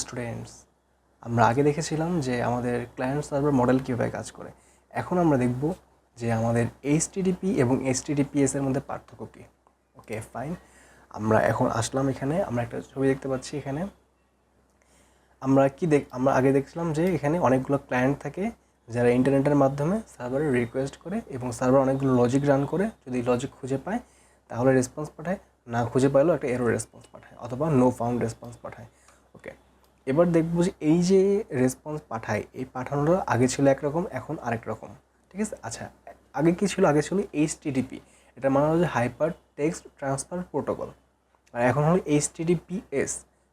Students, আমরা আগে দেখেছিলাম যে আমাদের ক্লায়েন্ট সার্ভার মডেল কীভাবে কাজ করে। এখন আমরা দেখব যে আমাদের এইচটিটিপি এবং এইচটিটিপিএস এর মধ্যে পার্থক্য কী। ওকে ফাইন, আমরা এখন আসলাম এখানে, আমরা একটা ছবি দেখতে পাচ্ছি এখানে। আমরা আগে দেখছিলাম যে এখানে অনেকগুলো ক্লায়েন্ট থাকে যারা ইন্টারনেটের মাধ্যমে সার্ভারে রিকোয়েস্ট করে এবং সার্ভার অনেকগুলো লজিক রান করে। যদি লজিক খুঁজে পায় তাহলে রেসপন্স পাঠায়, না খুঁজে পাইলেও একটা এরর রেসপন্স পাঠায় অথবা নো ফাউন্ড রেসপন্স পাঠায়। ওকে, এবার দেখবো যে এই যে রেসপন্স পাঠায়, এই পাঠানোটা আগে ছিল একরকম, এখন আরেক রকম। ঠিক আছে, আচ্ছা আগে কী ছিল? আগে ছিল এইচটিটিপি, এটা মানে হলো যে হাইপার টেক্সট ট্রান্সফার প্রোটোকল। আর এখন হলো এইচটিটিপিএস,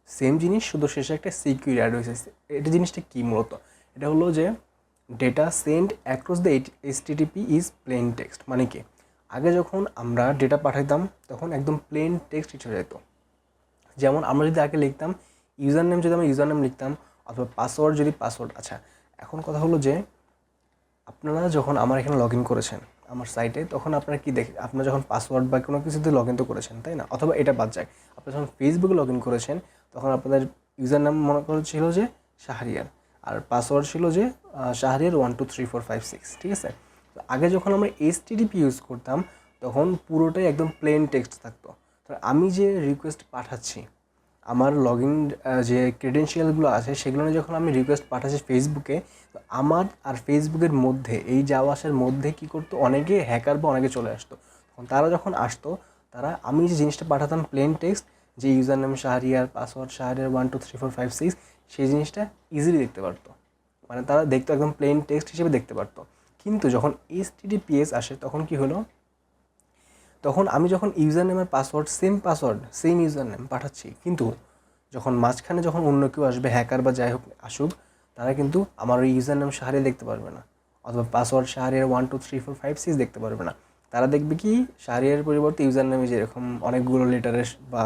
সেম জিনিস, শুধু শেষে একটা সিকিউর অ্যাড হয়েছে। এটা জিনিসটা কী মূলত? এটা হলো যে data send across the HTTP is plane text. মানে কি, আগে যখন আমরা ডেটা পাঠাইতাম তখন একদম প্লেন টেক্সট হিসেবে যেত। যেমন আমরা যদি আগে লিখতাম ইউজার নেম, যদি আমরা ইউজার নেম লিখতাম অথবা পাসওয়ার্ড যদি পাসওয়ার্ড। আচ্ছা এখন কথা হলো যে আপনারা যখন আমার এখানে লগ ইন করেছেন আমার সাইটে, তখন আপনারা কি দেখে, আপনারা যখন পাসওয়ার্ড বা কোনো কিছুতে লগ ইন তো করেছেন, তাই না? অথবা এটা বাদ যায়, আপনারা যখন ফেসবুকে লগ ইন করেছেন তখন আপনাদের ইউজার নাম মনে করা ছিল যে শাহরিয়ার, আর পাসওয়ার্ড ছিল যে শাহরিয়ার 123456। ঠিক আছে, তো আগে যখন আমরা এইচটিটিপি ইউজ করতাম তখন পুরোটাই একদম প্লেন টেক্সট থাকতো। তো আমি যে রিকোয়েস্ট পাঠাচ্ছি, আমার লগ ইন যে ক্রেডেনশিয়ালগুলো আছে সেগুলো নিয়ে যখন আমি রিকোয়েস্ট পাঠাচ্ছি ফেসবুকে, তো আমার আর ফেসবুকের মধ্যে এই যাওয়া আসার মধ্যে কী করতো, অনেকে হ্যাকার বা অনেকে চলে আসতো। তখন তারা যখন আসতো, তারা আমি যে জিনিসটা পাঠাতাম প্লেন টেক্সট, যে user name Shahriar, password Shahriar 123456, সেই জিনিসটা ইজিলি দেখতে পারতো। মানে তারা দেখতো একদম প্লেন টেক্সট হিসেবে দেখতে পারতো। কিন্তু যখন এইচটিটিপিএস আসে তখন কি হলো, তখন আমি যখন ইউজার নেমের পাসওয়ার্ড সেম ইউজার নেম পাঠাচ্ছি, কিন্তু যখন মাঝখানে যখন অন্য কেউ আসবে, হ্যাকার বা যাই হোক আসুক, তারা কিন্তু আমার ওই ইউজার নেম শাহরিয়ার দেখতে পারবে না, অথবা পাসওয়ার্ড শাহরিয়ার 123456 দেখতে পারবে না। তারা দেখবে কি, শাহরিয়ার পরিবর্তে ইউজার নেমে যেরকম অনেকগুলো লেটারের বা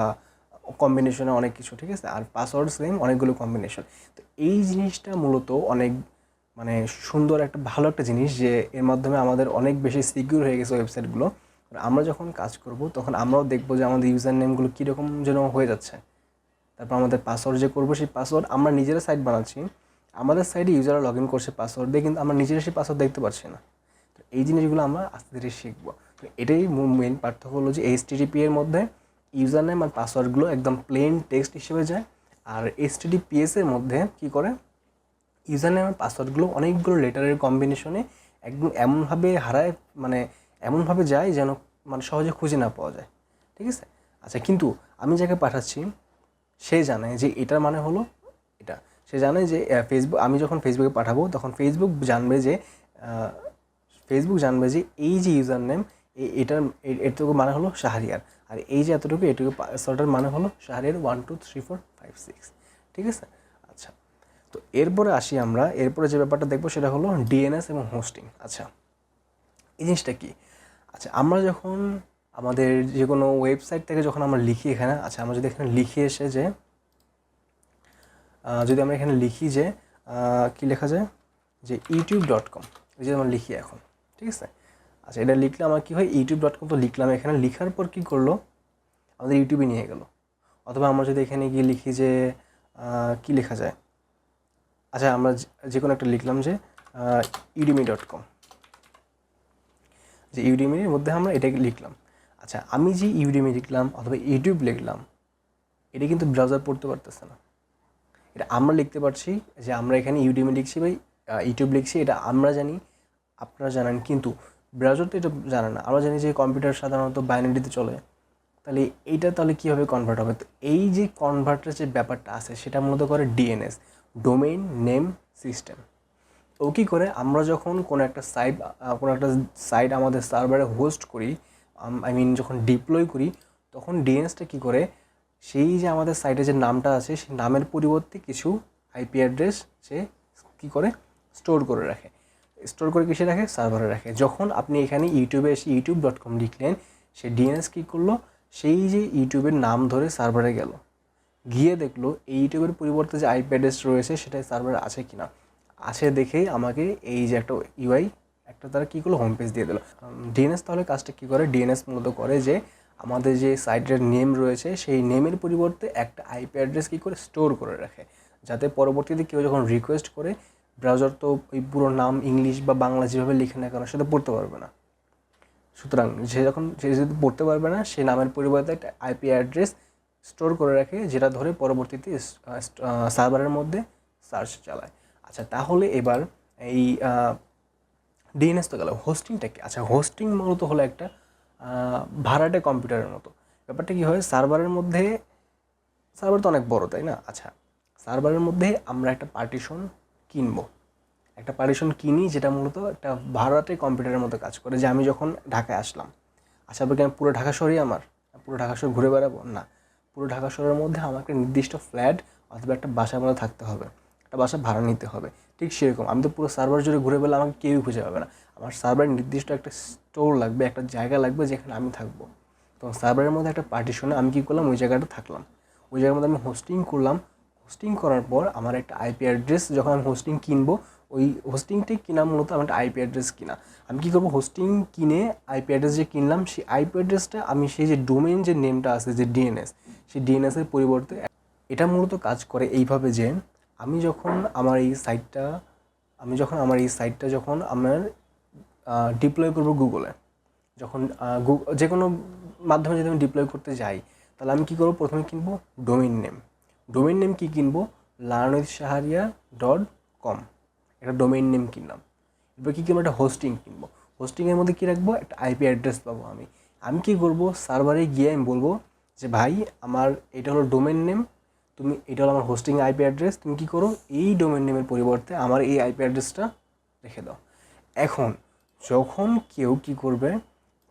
কম্বিনেশনে অনেক কিছু, ঠিক আছে, আর পাসওয়ার্ড সেম অনেকগুলো কম্বিনেশন। তো এই জিনিসটা মূলত অনেক মানে সুন্দর একটা ভালো একটা জিনিস, যে এর মাধ্যমে আমাদের অনেক বেশি সিকিউর হয়ে গেছে ওয়েবসাইটগুলো। আমরা যখন কাজ করব তখন আমরাও দেখবো যে আমাদের ইউজার নেমগুলো কীরকম যেন হয়ে যাচ্ছে। তারপর আমাদের পাসওয়ার্ড যে করবো, সেই পাসওয়ার্ড আমরা নিজেরা সাইট বানাচ্ছি, আমাদের সাইটে ইউজাররা লগ ইন করছে পাসওয়ার্ড দিয়ে, কিন্তু আমরা নিজেরা সেই পাসওয়ার্ড দেখতে পারছি না। তো এই জিনিসগুলো আমরা আস্তে ধীরে শিখবো। তো এটাই মেন পার্থক্য হলো যে এইচটিটিপি এর মধ্যে ইউজার নেম আর পাসওয়ার্ডগুলো একদম প্লেন টেক্সট হিসেবে যায়, আর এইচটিটিপিএস এর মধ্যে কী করে, ইউজার নেম আর পাসওয়ার্ডগুলো অনেকগুলো লেটারের কম্বিনেশনে একদম এমনভাবে হারায়, মানে এমনভাবে যায় যেন মানে সহজে খুঁজে না পাওয়া যায়। ঠিক আছে, আচ্ছা কিন্তু আমি যাকে পাঠাচ্ছি সে জানে যে এটার মানে হলো এটা, সে জানে যে আমি যখন ফেসবুকে পাঠাবো তখন ফেসবুক জানবে যে এই যে ইউজার নেম এটুকু মানে হলো শাহরিয়ার, আর এই যে এটুকু পাসওয়ার্ডের মানে হলো শাহরিয়ার 123456। ঠিক আছে, আচ্ছা তো এরপরে আসি আমরা, এরপরে যে ব্যাপারটা দেখবো সেটা হলো ডিএনএস এবং হোস্টিং। আচ্ছা এই জিনিসটা কি? আচ্ছা আমরা যখন আমাদের যে কোনো ওয়েবসাইট থেকে যখন আমরা লিখি এখানে, আচ্ছা আমরা যদি এখানে লিখি এসে যে যদি আমরা এখানে লিখি যে কী লেখা যায়, যে youtube.com, এই যে আমরা লিখি এখন, ঠিক আছে। আচ্ছা এটা লিখলে আমার কী হয়, youtube.com তো লিখলাম, এখানে লিখার পর কী করলো, আমাদের ইউটিউবে নিয়ে গেল। অথবা আমরা যদি এখানে গিয়ে লিখি যে কী লেখা যায়, আচ্ছা আমরা যে কোনো একটা লিখলাম যে udemy.com, যে ইউডিমির মধ্যে আমরা এটাকে লিখলাম। আচ্ছা আমি যে ইউডিমি লিখলাম অথবা ইউটিউব লিখলাম, এটা কিন্তু ব্রাউজার পড়তে পারতেছে না। এটা আমরা লিখতে পারছি, যে আমরা এখানে ইউডিমি লিখছি বা ইউটিউব লিখছি, এটা আমরা জানি, আপনারা জানেন, কিন্তু ব্রাউজার তো এটা জানে না। আমরা জানি যে কম্পিউটার সাধারণত বাইনারিতে চলে, তাহলে এইটা তাহলে কীভাবে কনভার্ট হবে? তো এই যে কনভার্টের যে ব্যাপারটা আছে সেটা মূলত করে ডিএনএস, ডোমেইন নেম সিস্টেম। ও কী করে, আমরা যখন কোনো একটা সাইট আমাদের সার্ভারে হোস্ট করি, যখন ডিপ্লয় করি, তখন ডিএনএসটা কী করে, সেই যে আমাদের সাইটে যে নামটা আছে সেই নামের পরিবর্তে কিছু আইপি অ্যাড্রেস সে কী করে স্টোর করে রাখে। স্টোর করে কিসে রাখে? সার্ভারে রাখে। যখন আপনি এখানে ইউটিউবে এসে youtube.com লিখলেন, সে ডিএনএস কী করলো, সেই যে ইউটিউবের নাম ধরে সার্ভারে গেল, গিয়ে দেখলো এই ইউটিউবের পরিবর্তে যে আইপি অ্যাড্রেস রয়েছে সেটা সার্ভারে আছে কি না, আছে দেখেই আমাকে এই যে একটা ইউআই একটা তারা কী করলো, হোম পেজ দিয়ে দিল। ডিএনএস তাহলে কাজটা কী করে, ডিএনএস মূলত করে যে আমাদের যে সাইটের নেম রয়েছে সেই নেমের পরিবর্তে একটা আইপি অ্যাড্রেস কী করে স্টোর করে রাখে, যাতে পরবর্তীতে কেউ যখন রিকোয়েস্ট করে ব্রাউজার তো ওই পুরো নাম ইংলিশ বা বাংলা যেভাবে লিখে না কেন সেটা পড়তে পারবে না। সুতরাং সে যদি পড়তে পারবে না, সে নামের পরিবর্তে একটা আইপি অ্যাড্রেস স্টোর করে রাখে, যেটা ধরে পরবর্তীতে সার্ভারের মধ্যে সার্চ চালায়। আচ্ছা, তাহলে এবার এই ডিএনএস তো গেল, হোস্টিংটা কি? আচ্ছা, হোস্টিং মূলত হলো একটা ভাড়াটে কম্পিউটারের মতো। ব্যাপারটা কী হয়, সার্ভার তো অনেক বড়, তাই না? আচ্ছা, সার্ভারের মধ্যে আমরা একটা পার্টিশন কিনি, যেটা মূলত একটা ভাড়াটে কম্পিউটারের মতো কাজ করে। যে আমি যখন ঢাকায় আসলাম, আচ্ছা, কি আমি পুরো ঢাকা শহরই পুরো ঢাকা শহর ঘুরে বেড়াবো? না, পুরো ঢাকা শহরের মধ্যে আমাকে নির্দিষ্ট ফ্ল্যাট অথবা একটা বাসার মধ্যে থাকতে হবে, একটা বাসা ভাড়া নিতে হবে। ঠিক সেরকম আমি তো পুরো সার্ভার জুড়ে ঘুরে বেড়ালে আমাকে কেউই খুঁজে পাবে না। আমার সার্ভারের নির্দিষ্ট একটা স্টোর লাগবে, একটা জায়গা লাগবে যেখানে আমি থাকবো। তো সার্ভারের মধ্যে একটা পার্টিশনে আমি কী করলাম, ওই জায়গাটা থাকলাম, ওই জায়গার মধ্যে আমি হোস্টিং করলাম। হোস্টিং করার পর আমার একটা আইপি অ্যাড্রেস, যখন আমি হোস্টিং কিনবো, ওই হোস্টিংটাই কিনা মূলত আমার একটা আইপি অ্যাড্রেস কিনা। আমি কী করবো, হোস্টিং কিনে আইপি অ্যাড্রেস যে কিনলাম, সেই আইপি অ্যাড্রেসটা আমি সেই যে ডোমেইন যে নেমটা আছে, যে ডিএনএস, সেই ডিএনএসের পরিবর্তে এটা মূলত কাজ করে এইভাবে যে আমি যখন আমার এই সাইটটা আমার ডিপ্লয় করবো গুগলে, যখন যে কোনো মাধ্যমে যদি আমি ডিপ্লয় করতে যাই, তাহলে আমি কী করবো, প্রথমে কিনবো ডোমেইন নেম কী কিনবো, laranithshaharia.com, একটা ডোমেইন নেম কিনলাম। এবার কী কিনবো, একটা হোস্টিং কিনবো। হোস্টিংয়ের মধ্যে কী রাখবো, একটা আইপি অ্যাড্রেস পাবো। আমি কী করবো, সার্ভারে গিয়ে আমি বলবো যে ভাই, আমার এটা হলো ডোমেইন নেম, এটা হলো আমার হোস্টিং আইপি অ্যাড্রেস, তুমি কী করো, এই ডোমেইন নেমের পরিবর্তে আমার এই আইপি অ্যাড্রেসটা রেখে দাও। এখন যখন কেউ কী করবে,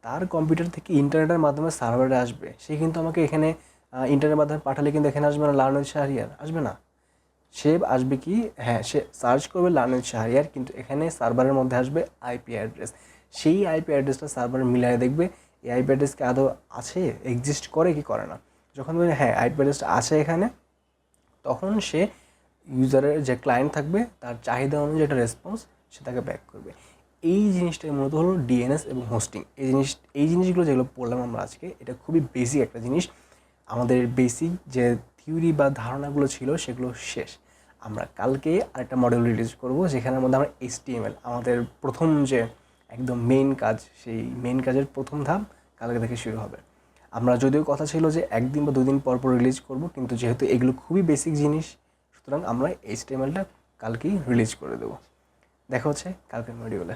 তার কম্পিউটার থেকে ইন্টারনেটের মাধ্যমে সার্ভারে আসবে, সে কিন্তু আমাকে এখানে ইন্টারনেটের মাধ্যমে পাঠালে কিন্তু এখানে আসবে না লার্নেদ শাহরিয়ার, আসবে না। সে আসবে কি, হ্যাঁ, সে সার্চ করবে লার্নেদ শাহরিয়ার, কিন্তু এখানে সার্ভারের মধ্যে আসবে আইপি অ্যাড্রেস। সেই আইপি অ্যাড্রেসটা সার্ভারে মিলিয়ে দেখবে এই আইপি অ্যাড্রেস কি আদৌ আছে, এক্সিস্ট করে কি করে না। যখন বলে হ্যাঁ আইপি অ্যাড্রেসটা আছে এখানে, তখন সে ইউজারের যে ক্লায়েন্ট থাকবে তার চাহিদা অনুযায়ী একটা রেসপন্স সে তাকে ব্যাক করবে। এই জিনিসটাই মূলত হলো ডিএনএস এবং হোস্টিং। এই জিনিসগুলো যেগুলো পড়লাম আমরা আজকে, এটা খুবই বেসিক একটা জিনিস। আমাদের বেসিক যে থিওরি বা ধারণাগুলো ছিল সেগুলো শেষ। আমরা কালকে আরেকটা মডেল রিলিজ করব, যেখানের মধ্যে আমরা HTML, আমাদের প্রথম যে একদম মেইন কাজ, সেই মেইন কাজের প্রথম ধাপ কালকে থেকে শুরু হবে। আমরা যদিও কথা ছিল যে 1 দিন বা 2 দিন পর রিলিজ করব, কিন্তু যেহেতু এগুলো খুবই বেসিক জিনিস, সুতরাং আমরা HTMLটা কালকেই রিলিজ করে দেবো। দেখা হচ্ছে কালকের মডিউলে।